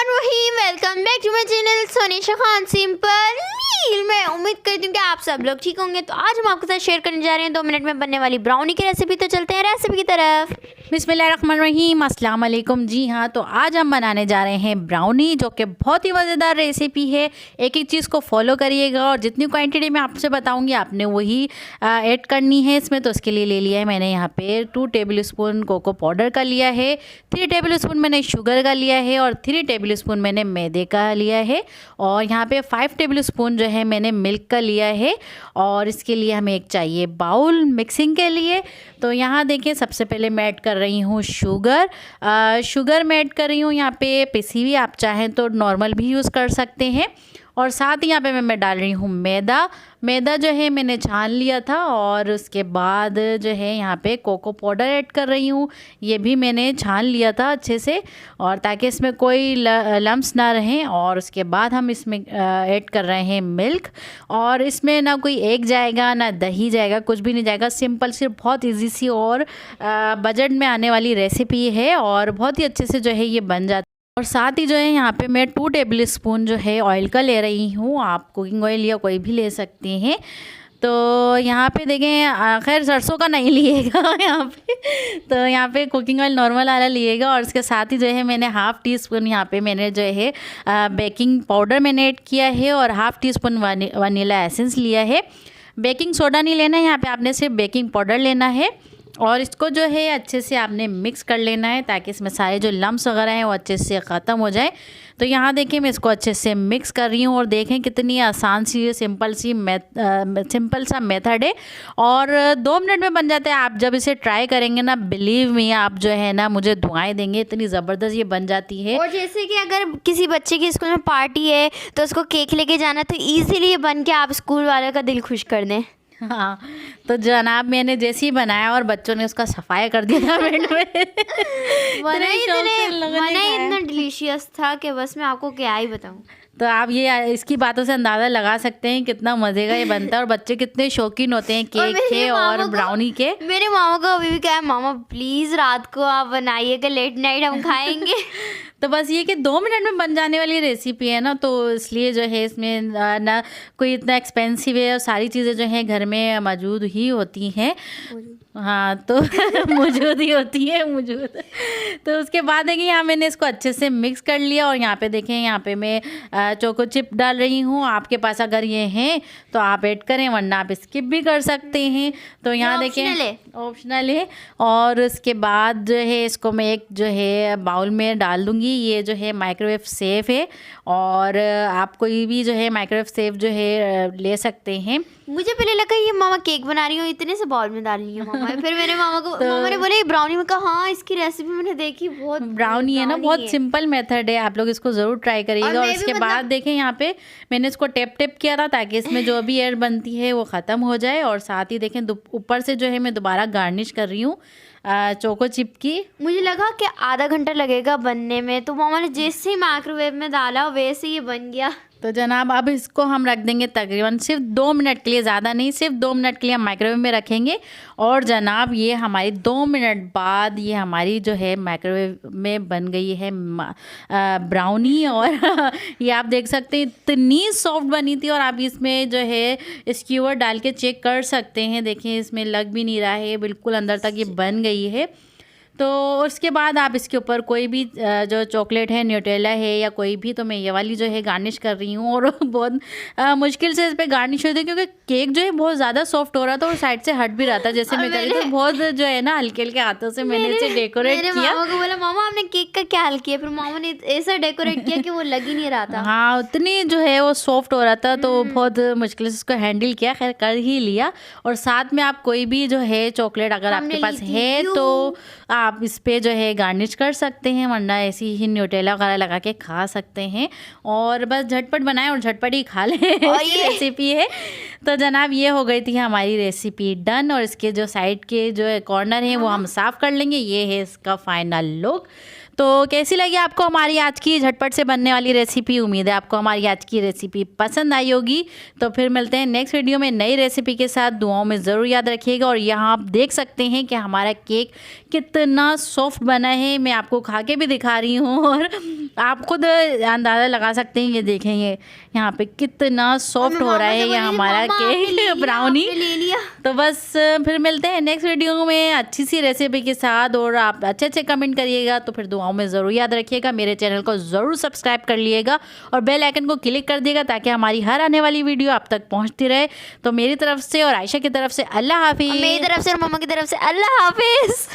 बिस्मिल्लाहिर्रहमानिर्रहीम। Welcome back to my channel Sonisha Khan simple meal. मैं उम्मीद करती हूँ कि आप सब लोग ठीक होंगे। तो आज हम आपके साथ शेयर करने जा रहे हैं 2 मिनट में बनने वाली ब्राउनी की रेसिपी। तो चलते हैं रेसिपी की तरफ। बिस्मिल्लाहिर्रहमानिर्रहीम, अस्सलाम वालेकुम। जी हाँ, तो आज हम बनाने जा रहे हैं ब्राउनी, जो कि बहुत ही मज़ेदार रेसिपी है। एक एक चीज़ को फॉलो करिएगा और जितनी क्वांटिटी मैं आपसे बताऊंगी आपने वही ऐड करनी है इसमें। तो इसके लिए ले लिया है मैंने यहाँ पे 2 टेबलस्पून कोको पाउडर का लिया है, 3 टेबलस्पून मैंने शुगर का लिया है और 3 टेबलस्पून मैंने मैदे का लिया है और यहाँ पे 5 टेबलस्पून जो है मैंने मिल्क का लिया है। और इसके लिए हमें एक चाहिए बाउल मिक्सिंग के लिए। तो यहाँ देखिए, सबसे पहले मैं ऐड कर रही हूँ शुगर मैं ऐड कर रही हूँ यहाँ पे पिसी हुई, आप चाहें तो नॉर्मल भी यूज़ कर सकते हैं। और साथ ही यहाँ पे मैं डाल रही हूँ मैदा जो है मैंने छान लिया था। और उसके बाद जो है यहाँ पे कोको पाउडर ऐड कर रही हूँ, ये भी मैंने छान लिया था अच्छे से, और ताकि इसमें कोई लम्स ना रहें। और उसके बाद हम इसमें ऐड कर रहे हैं मिल्क। और इसमें ना कोई एग जाएगा ना दही जाएगा, कुछ भी नहीं जाएगा। सिंपल सी बहुत इजी सी और बजट में आने वाली रेसिपी है और बहुत ही अच्छे से जो है ये बन जाता है। और साथ ही जो है यहाँ पे मैं 2 टेबलस्पून जो है ऑयल का ले रही हूँ, आप कुकिंग ऑयल या कोई भी ले सकते हैं। तो यहाँ पे देखें, खैर सरसों का नहीं लिएगा यहाँ पे, तो यहाँ पे कुकिंग ऑयल नॉर्मल वाला लिएगा। और इसके साथ ही जो है मैंने हाफ़ टी स्पून यहाँ पे मैंने जो है बेकिंग पाउडर मैंने ऐड किया है और half tea spoon vanilla essence लिया है। बेकिंग सोडा नहीं लेना है यहाँ पे, आपने सिर्फ बेकिंग पाउडर लेना है। और इसको जो है अच्छे से आपने मिक्स कर लेना है ताकि इसमें सारे जो लम्स वगैरह हैं वो अच्छे से ख़त्म हो जाए। तो यहाँ देखिए मैं इसको अच्छे से मिक्स कर रही हूँ और देखें कितनी आसान सी सिंपल सा मेथड है और 2 मिनट में बन जाता है। आप जब इसे ट्राई करेंगे ना, बिलीव मी, आप जो है ना मुझे दुआएं देंगे, इतनी ज़बरदस्त ये बन जाती है। और जैसे कि अगर किसी बच्चे की स्कूल में पार्टी है तो उसको केक लेके जाना, तो ईजिली ये बन के आप स्कूल वालों का दिल खुश कर दें। हाँ, तो जनाब मैंने जैसे ही बनाया और बच्चों ने उसका सफाया कर दिया था मिनट में। इतना डिलीशियस था कि बस मैं आपको क्या ही बताऊं। तो आप ये इसकी बातों से अंदाज़ा लगा सकते हैं कितना मज़े का ये बनता है और बच्चे कितने शौकीन होते हैं केक के और ब्राउनी के। मेरे मामा को अभी भी क्या है, मामा प्लीज़ रात को आप बनाइएगा, लेट नाइट हम खाएंगे। तो बस ये कि 2 मिनट में बन जाने वाली रेसिपी है ना, तो इसलिए जो है इसमें ना कोई इतना एक्सपेंसिव है और सारी चीज़ें जो हैं घर में मौजूद ही होती हैं। हाँ, तो मौजूद ही होती है मौजूद। तो उसके बाद देखिए यहाँ मैंने इसको अच्छे से मिक्स कर लिया और यहाँ पे देखें, यहाँ पे मैं चोको चिप डाल रही हूँ। आपके पास अगर ये हैं तो आप ऐड करें, वरना आप स्किप भी कर सकते हैं। तो यहाँ देखें ऑप्शनल है। और उसके बाद जो है इसको मैं एक जो है बाउल में डाल दूँगी। ये जो है माइक्रोवेव सेफ है और आप कोई भी जो है माइक्रोवेव सेफ जो है ले सकते हैं। मुझे पहले लगा ये मामा केक बना रही हूँ, इतने से बाउल में डाल रही है मामा। फिर मेरे मामा ने बोले ब्राउनी में, कहा हाँ इसकी रेसिपी मैंने देखी, बहुत ब्राउनी है ना, बहुत सिंपल मेथड है, आप लोग इसको ज़रूर ट्राई करिएगा। और इसके बाद देखें यहाँ पे मैंने इसको टेप किया था ताकि इसमें जो भी एयर बनती है वो ख़त्म हो जाए। और साथ ही देखें ऊपर से जो है मैं दोबारा गार्निश कर रही हूँ चोको चिप की। मुझे लगा कि आधा घंटा लगेगा बनने में, तो मामा ने जैसे ही माइक्रोवेव में डाला वैसे ही बन गया। तो जनाब अब इसको हम रख देंगे तकरीबन सिर्फ 2 मिनट के लिए, ज़्यादा नहीं, सिर्फ 2 मिनट के लिए हम माइक्रोवेव में रखेंगे। और जनाब ये हमारी 2 मिनट बाद ये हमारी जो है माइक्रोवेव में बन गई है ब्राउनी। और ये आप देख सकते हैं इतनी सॉफ्ट बनी थी। और आप इसमें जो है स्क्यूअर डाल के चेक कर सकते हैं, देखिए इसमें लग भी नहीं रहा है, बिल्कुल अंदर तक ये बन गई है। तो उसके बाद आप इसके ऊपर कोई भी जो चॉकलेट है, न्यूटेला है या कोई भी, तो मैं ये वाली जो है गार्निश कर रही हूँ। और बहुत मुश्किल से इस पर गार्निश होती है क्योंकि केक जो है बहुत ज़्यादा सॉफ्ट हो रहा था और साइड से हट भी रहा था जैसे मैं करी। तो बहुत जो है ना हल्के हल्के हाथों से मैंने इसे डेकोरेट किया। मामा को बोला मामा आपने केक का क्या हल किया, फिर मामा ने ऐसा डेकोरेट किया कि वो लग ही नहीं रहा था। हाँ, उतनी जो है वो सॉफ्ट हो रहा था, तो बहुत मुश्किल से उसको हैंडल किया, खैर कर ही लिया। और साथ में आप कोई भी जो है चॉकलेट अगर आपके पास है तो आप इस पे जो है गार्निश कर सकते हैं, वरना ऐसी ही न्यूटेला वगैरह लगा के खा सकते हैं। और बस झटपट बनाएं और झटपट ही खा लें। और ये रेसिपी है। तो जनाब ये हो गई थी हमारी रेसिपी डन। और इसके जो साइड के जो कॉर्नर हैं वो हम साफ़ कर लेंगे। ये है इसका फाइनल लुक। तो कैसी लगी आपको हमारी आज की झटपट से बनने वाली रेसिपी? उम्मीद है आपको हमारी आज की रेसिपी पसंद आई होगी। तो फिर मिलते हैं नेक्स्ट वीडियो में नई रेसिपी के साथ। दुआओं में ज़रूर याद रखिएगा। और यहाँ आप देख सकते हैं कि हमारा केक कितना सॉफ्ट बना है, मैं आपको खा के भी दिखा रही हूँ और आप खुद अंदाज़ा लगा सकते हैं। ये देखें, ये यहाँ पे कितना सॉफ्ट हो रहा है ये हमारा केक ब्राउनी। ले लिया। तो बस फिर मिलते हैं नेक्स्ट वीडियो में अच्छी सी रेसिपी के साथ, और आप अच्छे अच्छे कमेंट करिएगा। तो फिर दुआओं में ज़रूर याद रखिएगा, मेरे चैनल को ज़रूर सब्सक्राइब कर लिएगा और बेल आइकन को क्लिक कर दिएगा ताकि हमारी हर आने वाली वीडियो आप तक पहुँचती रहे। तो मेरी तरफ से और आयशा की तरफ से अल्लाह हाफिज़। मेरी तरफ से और मम्मा की तरफ से अल्लाह हाफिज़।